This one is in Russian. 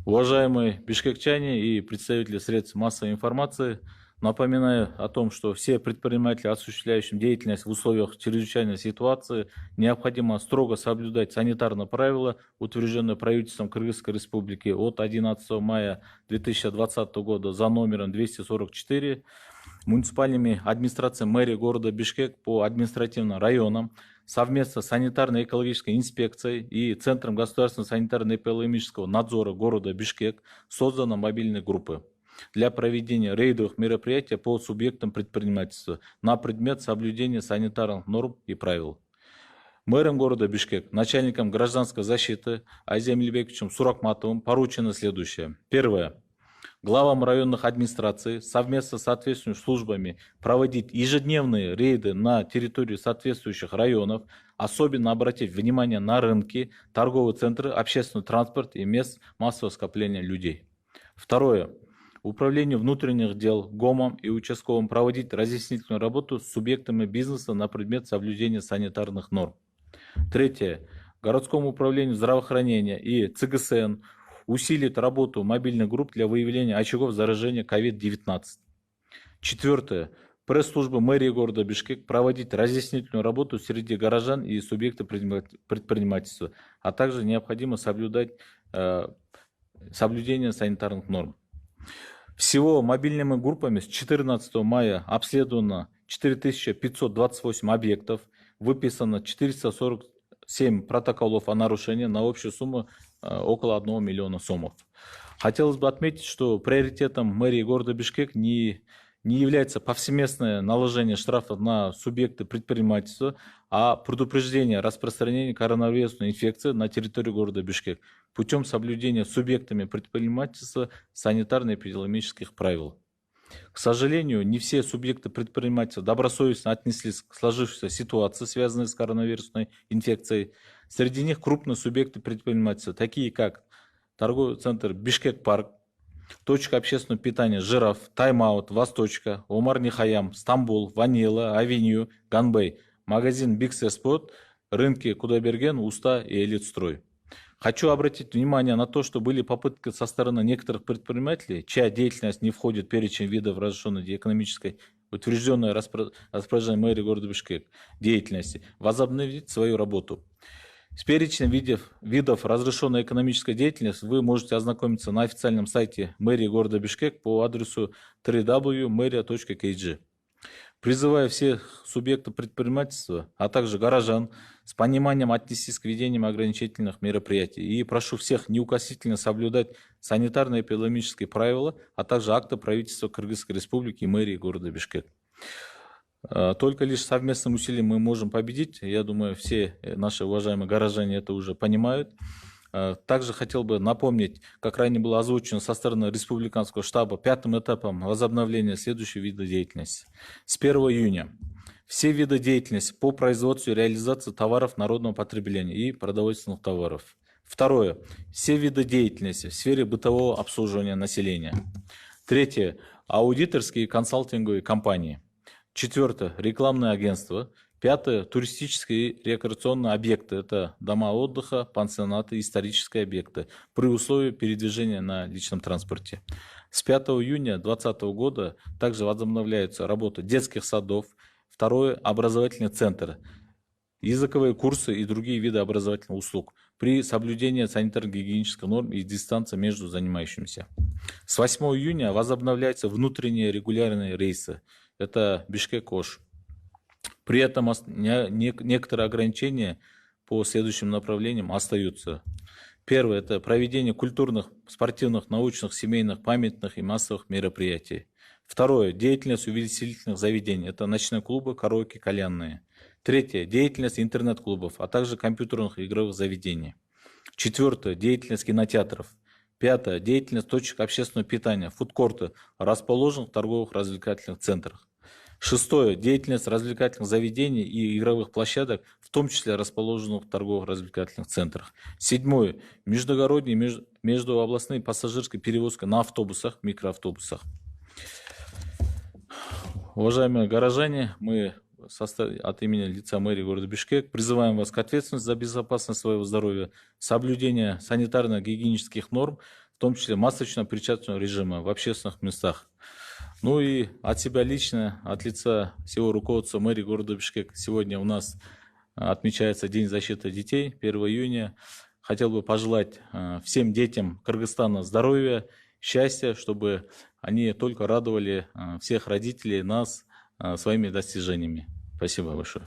Уважаемые бишкекчане и представители средств массовой информации, напоминаю о том, что все предприниматели, осуществляющие деятельность в условиях чрезвычайной ситуации, необходимо строго соблюдать санитарные правила, утвержденные правительством Кыргызской Республики от 11 мая 2020 года за номером 244, муниципальными администрациями мэрии города Бишкек по административным районам совместно с санитарно-экологической инспекцией и Центром государственного санитарно-эпидемиологического надзора города Бишкек созданы мобильные группы для проведения рейдовых мероприятий по субъектам предпринимательства на предмет соблюдения санитарных норм и правил. Мэром города Бишкек, начальником гражданской защиты Азием Либековичем Суракматовым поручено следующее. Первое. Главам районных администраций совместно с соответствующими службами проводить ежедневные рейды на территории соответствующих районов, особенно обратить внимание на рынки, торговые центры, общественный транспорт и мест массового скопления людей. Второе. Управлению внутренних дел, ГОМом и участковым проводить разъяснительную работу с субъектами бизнеса на предмет соблюдения санитарных норм. Третье. Городскому управлению здравоохранения и ЦГСН усилит работу мобильных групп для выявления очагов заражения COVID-19. Четвертое. Пресс-служба мэрии города Бишкек проводить разъяснительную работу среди горожан и субъектов предпринимательства, а также необходимо соблюдать соблюдение санитарных норм. Всего мобильными группами с 14 мая обследовано 4528 объектов, выписано 447 протоколов о нарушении на общую сумму около 1 миллиона сомов. Хотелось бы отметить, что приоритетом мэрии города Бишкек не является повсеместное наложение штрафов на субъекты предпринимательства, а предупреждение распространения коронавирусной инфекции на территории города Бишкек путем соблюдения субъектами предпринимательства санитарно-эпидемиологических правил. К сожалению, не все субъекты предпринимательства добросовестно отнеслись к сложившейся ситуации, связанной с коронавирусной инфекцией. Среди них крупные субъекты предпринимательства, такие как торговый центр Бишкек-парк, точка общественного питания «Жираф», «Тайм-аут», «Восточка», «Омар Нихаям», «Стамбул», «Ванила», «Авеню», «Ганбэй», магазин «Бикс Спорт», рынки «Кудайберген», «Уста» и «Элитстрой». Хочу обратить внимание на то, что были попытки со стороны некоторых предпринимателей, чья деятельность не входит в перечень видов разрешенной экономической, утвержденной распоряжением мэрии города Бишкек деятельности, возобновить свою работу. С перечнем видов разрешенной экономической деятельности вы можете ознакомиться на официальном сайте мэрии города Бишкек по адресу www.meria.kg. Призываю всех субъектов предпринимательства, а также горожан с пониманием отнестись к ведению ограничительных мероприятий. И прошу всех неукоснительно соблюдать санитарно-эпидемиологические правила, а также акты правительства Кыргызской Республики и мэрии города Бишкек. Только лишь совместным усилием мы можем победить. Я думаю, все наши уважаемые горожане это уже понимают. Также хотел бы напомнить, как ранее было озвучено со стороны республиканского штаба, пятым этапом возобновления следующего вида деятельности. С 1 июня все виды деятельности по производству и реализации товаров народного потребления и продовольственных товаров. Второе. Все виды деятельности в сфере бытового обслуживания населения. Третье. Аудиторские и консалтинговые компании. Четвертое. Рекламное агентство. Пятое. Туристические и рекреационные объекты. Это дома отдыха, пансионаты, исторические объекты при условии передвижения на личном транспорте. С 5 июня 2020 года также возобновляется работа детских садов. Второе. Образовательный центр. Языковые курсы и другие виды образовательных услуг при соблюдении санитарно-гигиенических норм и дистанции между занимающимися. С 8 июня возобновляются внутренние регулярные рейсы. Это Бишкек-Ош. При этом некоторые ограничения по следующим направлениям остаются. Первое – это проведение культурных, спортивных, научных, семейных, памятных и массовых мероприятий. Второе – деятельность увеселительных заведений. Это ночные клубы, караоке, кальянные. Третье – деятельность интернет-клубов, а также компьютерных и игровых заведений. Четвертое – деятельность кинотеатров. Пятое – деятельность точек общественного питания, фудкорты, расположенных в торговых развлекательных центрах. Шестое – деятельность развлекательных заведений и игровых площадок, в том числе расположенных в торговых развлекательных центрах. Седьмое – междугородние, междуобластные пассажирские перевозки на автобусах, микроавтобусах. Уважаемые горожане, мы от имени лица мэрии города Бишкек призываем вас к ответственности за безопасность своего здоровья, соблюдение санитарно-гигиенических норм, в том числе масочно-перчаточного режима в общественных местах. Ну и от себя лично, от лица всего руководства мэрии города Бишкек, сегодня у нас отмечается День защиты детей, 1 июня. Хотел бы пожелать всем детям Кыргызстана здоровья, счастья, чтобы они только радовали всех родителей, нас своими достижениями. Спасибо большое.